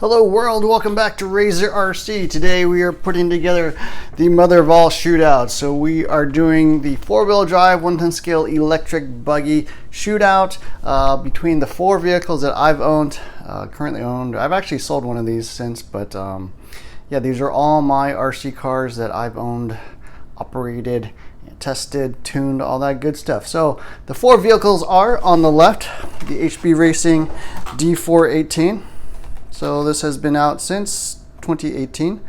Hello world, welcome back to Razor RC. Today we are putting together the mother of all shootouts. So we are doing the 4-wheel drive 1/10 scale electric buggy shootout between the 4 vehicles that I've owned, currently owned. I've actually sold one of these since, but yeah, these are all my RC cars that I've owned, operated, tested, tuned, all that good stuff. So the 4 vehicles are on the left, the HB Racing D418. So this has been out since 2018.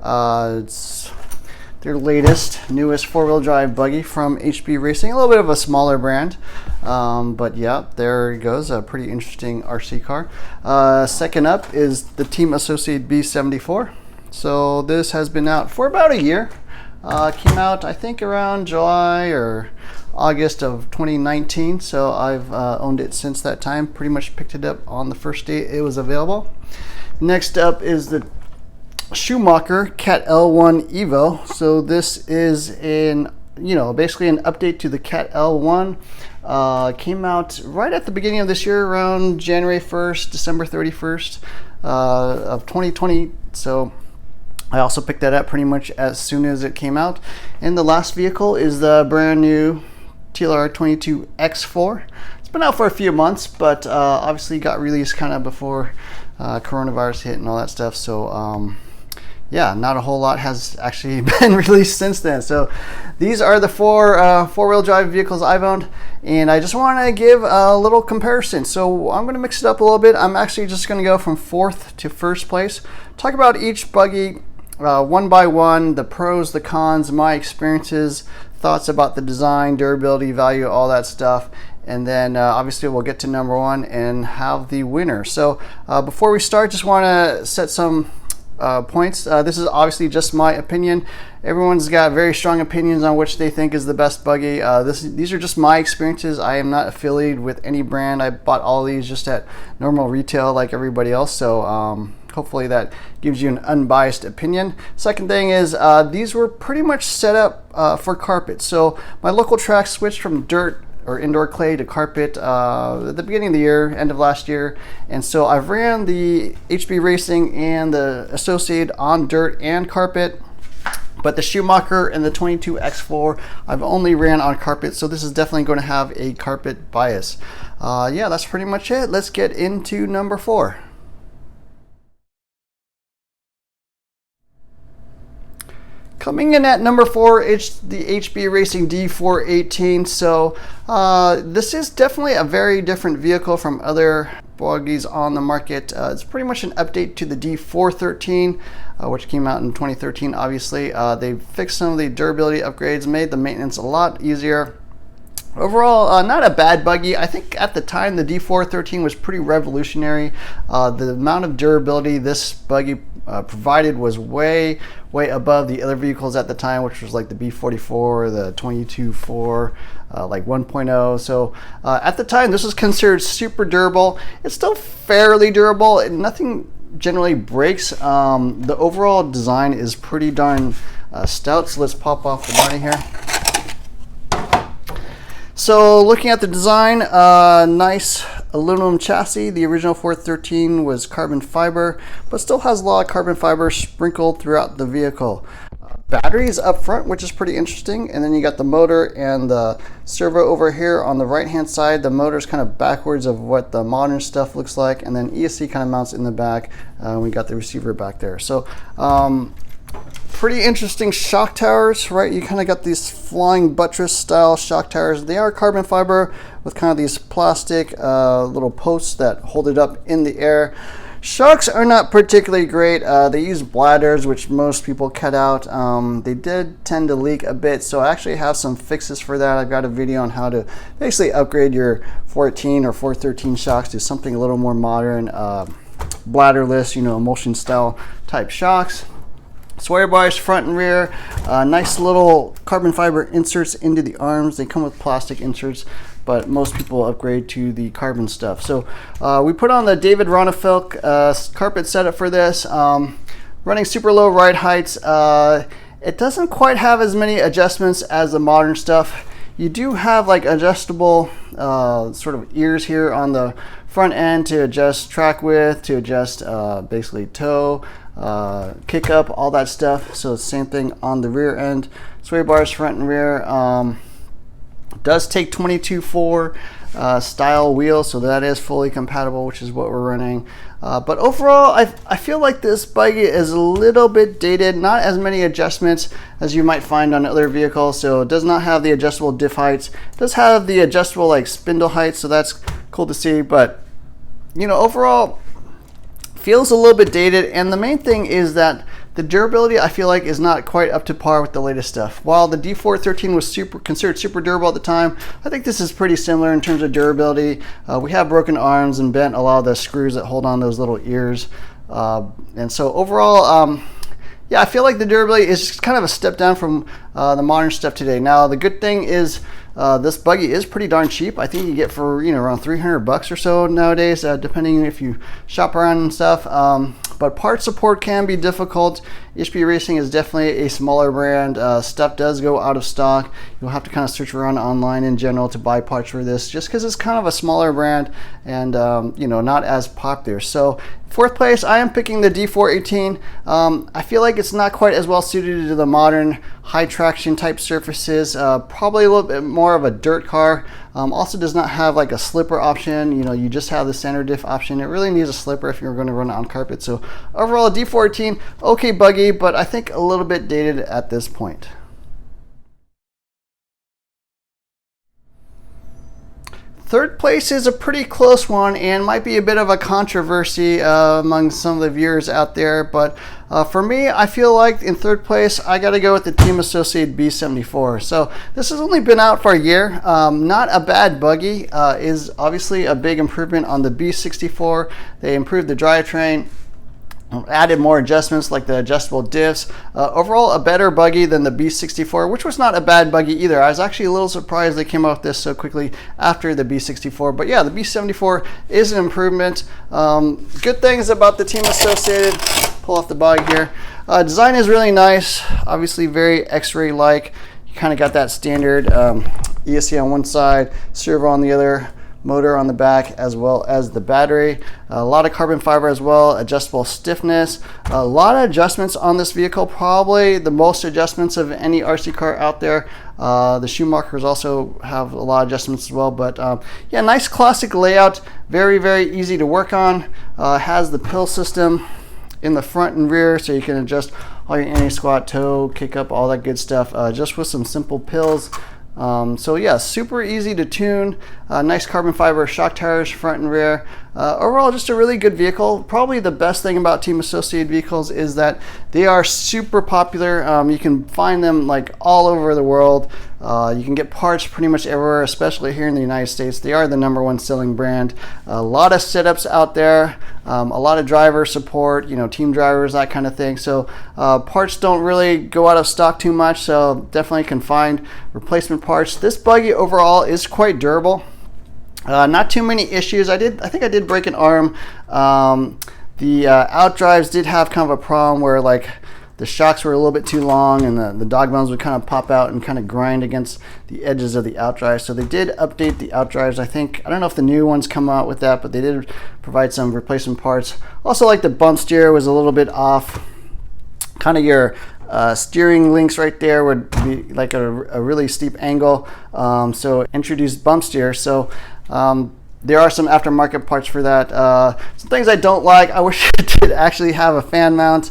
It's their latest, newest 4-wheel drive buggy from HB Racing. A little bit of a smaller brand, but yeah, there it goes. A pretty interesting RC car. Second up is the Team Associated B74. So this has been out for about a year. Came out, I think, around July or August of 2019. So I've owned it since that time. Pretty much picked it up on the first day it was available. Next up is the Schumacher CAT L1 Evo. So this is basically an update to the CAT L1. Came out right at the beginning of this year, around January 1st, December 31st of 2020. So I also picked that up pretty much as soon as it came out. And the last vehicle is the brand new TLR 22X-4. It's been out for a few months, but obviously got released kind of before coronavirus hit and all that stuff. So yeah, not a whole lot has actually been released since then. So these are the 4 4-wheel drive vehicles I've owned, and I just want to give a little comparison. So I'm going to mix it up a little bit. I'm actually just going to go from 4th to 1st place, talk about each buggy one by one, the pros, the cons, my experiences, thoughts about the design, durability, value, all that stuff. And then obviously we'll get to number 1 and have the winner. So before we start, just want to set some points. This is obviously just my opinion. Everyone's got very strong opinions on which they think is the best buggy. These are just my experiences. I am not affiliated with any brand. I bought all these just at normal retail like everybody else. So hopefully that gives you an unbiased opinion. Second thing is these were pretty much set up for carpet. So my local track switched from dirt or indoor clay to carpet at the beginning of the year, end of last year. And so I've ran the HB Racing and the Associated on dirt and carpet, but the Schumacher and the 22X-4 I've only ran on carpet. So this is definitely going to have a carpet bias. Yeah, that's pretty much it. Let's get into number 4. Coming in at number 4, it's the HB Racing D418. So this is definitely a very different vehicle from other buggies on the market. It's pretty much an update to the D413, which came out in 2013. Obviously, they fixed some of the durability upgrades, made the maintenance a lot easier. Overall, not a bad buggy. I think at the time the D413 was pretty revolutionary. The amount of durability this buggy provided was way above the other vehicles at the time, which was like the B44, the 22X-4, like 1.0. So at the time, this was considered super durable. It's still fairly durable, and nothing generally breaks. The overall design is pretty darn stout. So let's pop off the body here. So looking at the design, nice aluminum chassis. The original 413 was carbon fiber, but still has a lot of carbon fiber sprinkled throughout the vehicle. Batteries up front, which is pretty interesting. And then you got the motor and the servo over here on the right hand side. The motor is kind of backwards of what the modern stuff looks like. And then ESC kind of mounts in the back. We got the receiver back there. So pretty interesting shock towers, right? You kind of got these flying buttress style shock towers. They are carbon fiber with kind of these plastic little posts that hold it up in the air. Shocks are not particularly great. They use bladders, which most people cut out. They did tend to leak a bit, so I actually have some fixes for that. I've got a video on how to basically upgrade your 14 or 413 shocks to something a little more modern, bladderless, emulsion style type shocks. Sway bars front and rear, nice little carbon fiber inserts into the arms. They come with plastic inserts, but most people upgrade to the carbon stuff. So we put on the David Ronefilk carpet setup for this, running super low ride heights. It doesn't quite have as many adjustments as the modern stuff. You do have like adjustable sort of ears here on the front end to adjust track width, to adjust basically toe, kick up, all that stuff. So same thing on the rear end. Sway bars front and rear. Does take 22.4 style wheels, so that is fully compatible, which is what we're running. But overall, I feel like this buggy is a little bit dated. Not as many adjustments as you might find on other vehicles. So it does not have the adjustable diff heights. It does have the adjustable like spindle heights, so that's cool to see. But you know, overall, feels a little bit dated. And the main thing is that the durability, I feel like, is not quite up to par with the latest stuff. While the D413 was considered super durable at the time, I think this is pretty similar in terms of durability. We have broken arms and bent a lot of the screws that hold on those little ears. And so overall, yeah, I feel like the durability is kind of a step down from the modern stuff today. Now, the good thing is this buggy is pretty darn cheap. I think you get for, you know, around 300 bucks or so nowadays, depending if you shop around and stuff. But part support can be difficult. HB Racing is definitely a smaller brand. Stuff does go out of stock. You'll have to kind of search around online in general to buy parts for this, just because it's kind of a smaller brand and you know, not as popular. So fourth place, I am picking the D418. I feel like it's not quite as well suited to the modern high traction type surfaces. Probably a little bit more of a dirt car. Also does not have like a slipper option. You know, you just have the center diff option. It really needs a slipper if you're going to run it on carpet. So overall, D418, okay buggy, but I think a little bit dated at this point. Third place is a pretty close one and might be a bit of a controversy among some of the viewers out there. But for me, I feel like in third place, I got to go with the Team Associated B74. So this has only been out for a year. Not a bad buggy. Is obviously a big improvement on the B64. They improved the drivetrain, added more adjustments like the adjustable diffs. Overall, a better buggy than the B64, which was not a bad buggy either. I was actually a little surprised they came out with this so quickly after the B64. But yeah, the B74 is an improvement. Good things about the Team Associated. Pull off the bug here. Design is really nice. Obviously very X-ray like. You kind of got that standard ESC on one side, servo on the other, motor on the back, as well as the battery. A lot of carbon fiber as well, adjustable stiffness, a lot of adjustments on this vehicle, probably the most adjustments of any RC car out there. The Schumachers also have a lot of adjustments as well, but yeah, nice classic layout, very, very easy to work on. Has the pill system in the front and rear, so you can adjust all your anti-squat, toe, kick up, all that good stuff, just with some simple pills. So yeah, super easy to tune. Nice carbon fiber shock tires front and rear. Overall, just a really good vehicle. Probably the best thing about Team Associated vehicles is that they are super popular. You can find them like all over the world. You can get parts pretty much everywhere, especially here in the United States. They are the #1 selling brand. A lot of setups out there, a lot of driver support, you know, team drivers, that kind of thing. So parts don't really go out of stock too much, so definitely can find replacement parts. This buggy overall is quite durable. Not too many issues. I think I did break an arm. The outdrives did have kind of a problem where like the shocks were a little bit too long and the dog bones would kind of pop out and kind of grind against the edges of the outdrive. So they did update the outdrives. I don't know if the new ones come out with that, but they did provide some replacement parts. Also, like the bump steer was a little bit off. Kind of your steering links right there would be like a really steep angle. So introduced bump steer. So there are some aftermarket parts for that. Some things I don't like. I wish it did actually have a fan mount.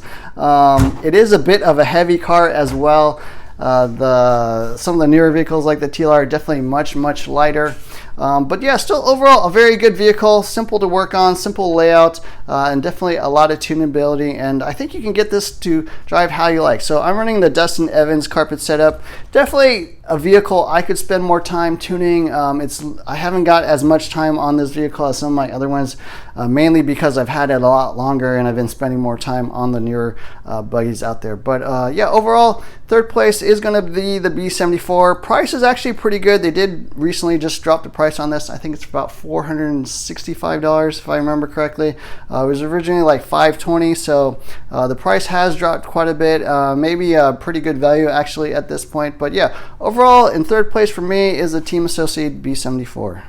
It is a bit of a heavy car as well. Some of the newer vehicles like the TLR are definitely much lighter. But yeah, still overall a very good vehicle, simple to work on, simple layout, and definitely a lot of tunability. And I think you can get this to drive how you like. So I'm running the Dustin Evans carpet setup. Definitely a vehicle I could spend more time tuning. I haven't got as much time on this vehicle as some of my other ones, mainly because I've had it a lot longer and I've been spending more time on the newer buggies out there. But yeah, overall, third place is going to be the B74. Price is actually pretty good. They did recently just drop the price on this. I think it's about $465 if I remember correctly. It was originally like $520, so the price has dropped quite a bit. Maybe a pretty good value actually at this point. But yeah, overall in third place for me is the Team Associated B74.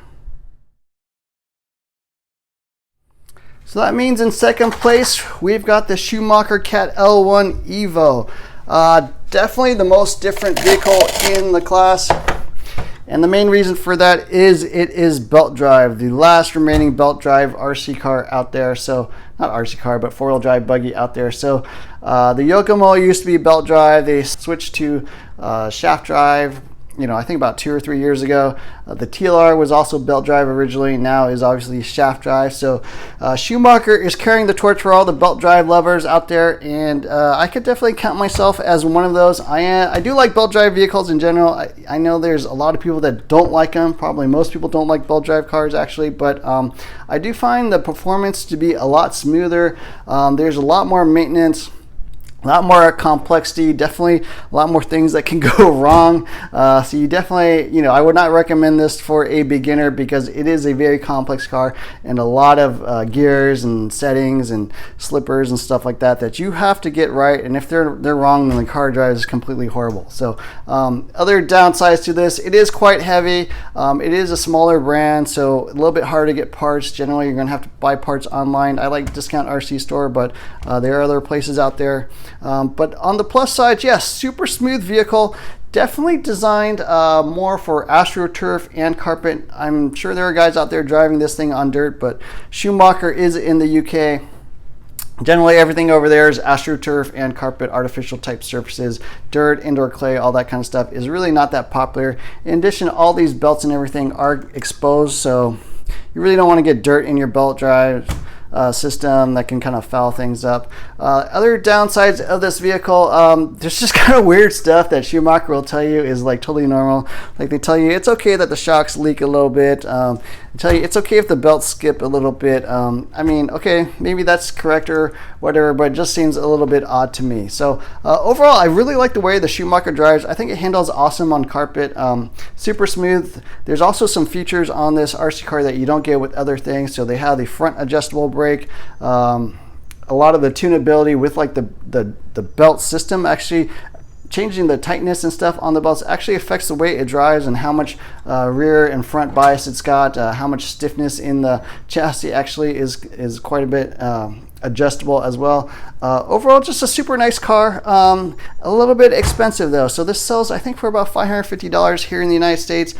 So that means in second place, we've got the Schumacher CAT L1 Evo. Definitely the most different vehicle in the class. And the main reason for that is it is belt drive, the last remaining belt drive RC car out there. So not RC car, but four-wheel drive buggy out there. So the Yokomo used to be belt drive. They switched to shaft drive, I think about 2 or 3 years ago. The TLR was also belt drive originally, now is obviously shaft drive. So Schumacher is carrying the torch for all the belt drive lovers out there, and I could definitely count myself as one of those. I do like belt drive vehicles in general. I know there's a lot of people that don't like them. Probably most people don't like belt drive cars actually, but I do find the performance to be a lot smoother. There's a lot more maintenance, a lot more complexity, definitely a lot more things that can go wrong. So you definitely, I would not recommend this for a beginner because it is a very complex car and a lot of gears and settings and slippers and stuff like that you have to get right. And if they're wrong, then the car drives completely horrible. So other downsides to this, it is quite heavy. It is a smaller brand, so a little bit harder to get parts. Generally, you're gonna have to buy parts online. I like Discount RC Store, but there are other places out there. But on the plus side, yes, super smooth vehicle. Definitely designed more for AstroTurf and carpet. I'm sure there are guys out there driving this thing on dirt, but Schumacher is in the UK. Generally, everything over there is AstroTurf and carpet, artificial type surfaces, dirt, indoor clay, all that kind of stuff is really not that popular. In addition, all these belts and everything are exposed, so you really don't want to get dirt in your belt drive system that can kind of foul things up. Other downsides of this vehicle, there's just kind of weird stuff that Schumacher will tell you is like totally normal. Like they tell you it's okay that the shocks leak a little bit. They tell you it's okay if the belts skip a little bit. I mean, okay, maybe that's correct or whatever, but it just seems a little bit odd to me. So overall, I really like the way the Schumacher drives. I think it handles awesome on carpet, super smooth. There's also some features on this RC car that you don't get with other things. So they have the front adjustable brake, a lot of the tunability with like the belt system. Actually changing the tightness and stuff on the belts actually affects the way it drives and how much rear and front bias it's got, how much stiffness in the chassis actually is quite a bit adjustable as well. Overall, just a super nice car. A little bit expensive though. So this sells, I think, for about $550 here in the United States.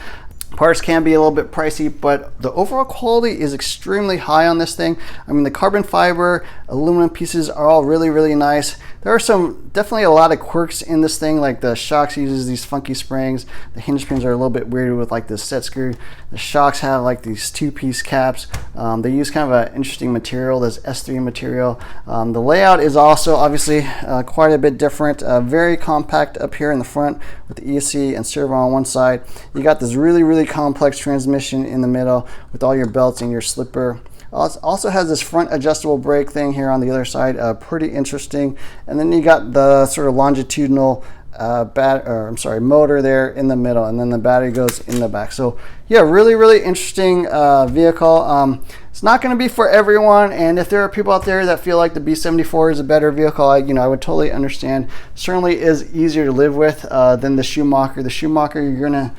Parts can be a little bit pricey, but the overall quality is extremely high on this thing. I mean, the carbon fiber, aluminum pieces are all really, really nice. There are definitely a lot of quirks in this thing, like the shocks uses these funky springs. The hinge pins are a little bit weird with like this set screw. The shocks have like these two-piece caps. They use kind of an interesting material, this S3 material. The layout is also obviously quite a bit different. Very compact up here in the front with the ESC and servo on one side. You got this really, really complex transmission in the middle with all your belts and your slipper. Also has this front adjustable brake thing here on the other side, pretty interesting. And then you got the sort of longitudinal motor there in the middle, and then the battery goes in the back. So yeah, really, really interesting vehicle. It's not going to be for everyone, and if there are people out there that feel like the B74 is a better vehicle, I would totally understand. Certainly is easier to live with than the Schumacher. The Schumacher, you're gonna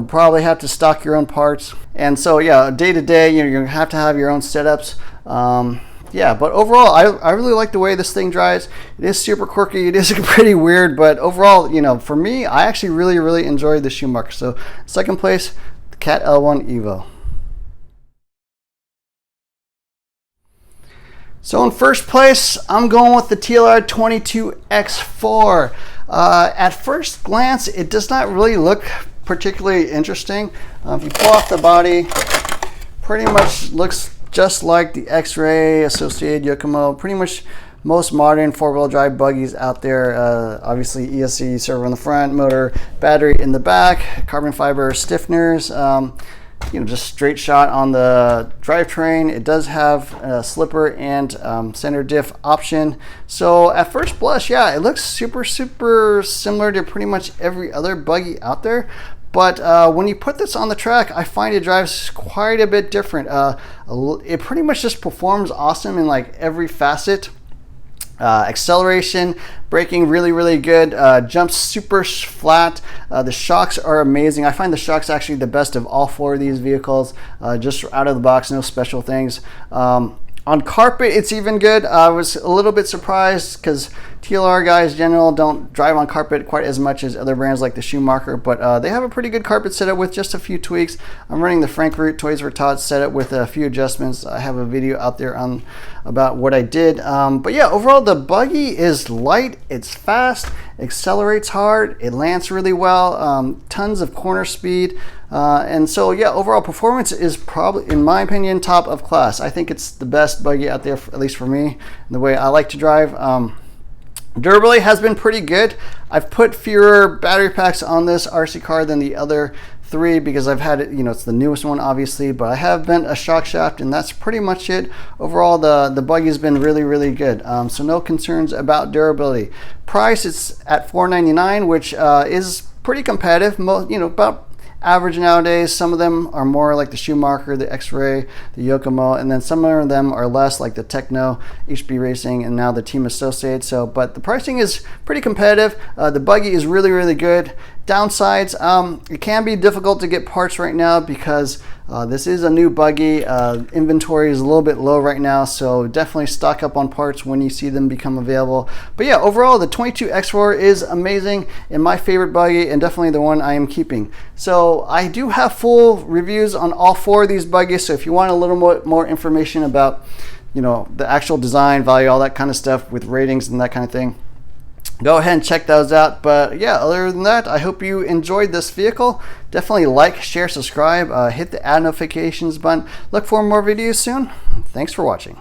probably have to stock your own parts, and so yeah, day to day, you're gonna have to have your own setups. Yeah, but overall, I really like the way this thing drives. It is super quirky. It is pretty weird, but overall, for me, I actually really, really enjoyed the Schumacher. So second place, the CAT L1 Evo. So in first place, I'm going with the TLR 22X-4. At first glance, it does not really look particularly interesting. If you pull off the body, pretty much looks just like the X-Ray, Associated, Yokomo, pretty much most modern four-wheel drive buggies out there. Obviously ESC servo in the front, motor, battery in the back, carbon fiber stiffeners, just straight shot on the drivetrain. It does have a slipper and center diff option. So at first blush, yeah, it looks super, super similar to pretty much every other buggy out there. But when you put this on the track, I find it drives quite a bit different. It pretty much just performs awesome in like every facet. Acceleration, braking really, really good. Jumps super flat. The shocks are amazing. I find the shocks actually the best of all four of these vehicles. Just out of the box, no special things. On On carpet, it's even good. I was a little bit surprised because TLR guys in general don't drive on carpet quite as much as other brands like the Schumacher, but they have a pretty good carpet setup with just a few tweaks. I'm running the Frankfurt Toys for Tots setup with a few adjustments. I have a video out there on about what I did. But yeah, overall the buggy is light, it's fast, accelerates hard, it lands really well, tons of corner speed. And so yeah, overall performance is probably, in my opinion, top of class. I think it's the best buggy out there, at least for me, the way I like to drive. Durability has been pretty good. I've put fewer battery packs on this RC car than the other three because I've had it, you know, it's the newest one obviously, but I have bent a shock shaft and that's pretty much it. Overall, the buggy has been really good. So no concerns about durability. Price, it's at $499, which is pretty competitive. You know, about average nowadays. Some of them are more like the Schumacher, the X-Ray, the Yokomo, and then some of them are less, like the Techno, HB Racing, and now the Team Associated. So, but the pricing is pretty competitive. The buggy is really good. Downsides, it can be difficult to get parts right now because this is a new buggy. Inventory is a little bit low right now, so definitely stock up on parts when you see them become available. But yeah, overall the 22X-4 is amazing and my favorite buggy, and definitely the one I am keeping. So I do have full reviews on all four of these buggies, so if you want a little more information about, you know, the actual design, value, all that kind of stuff with ratings and that kind of thing, go ahead and check those out. But yeah, other than that, I hope you enjoyed this vehicle. Definitely like, share, subscribe, hit the ad notifications button. Look for more videos soon. Thanks for watching.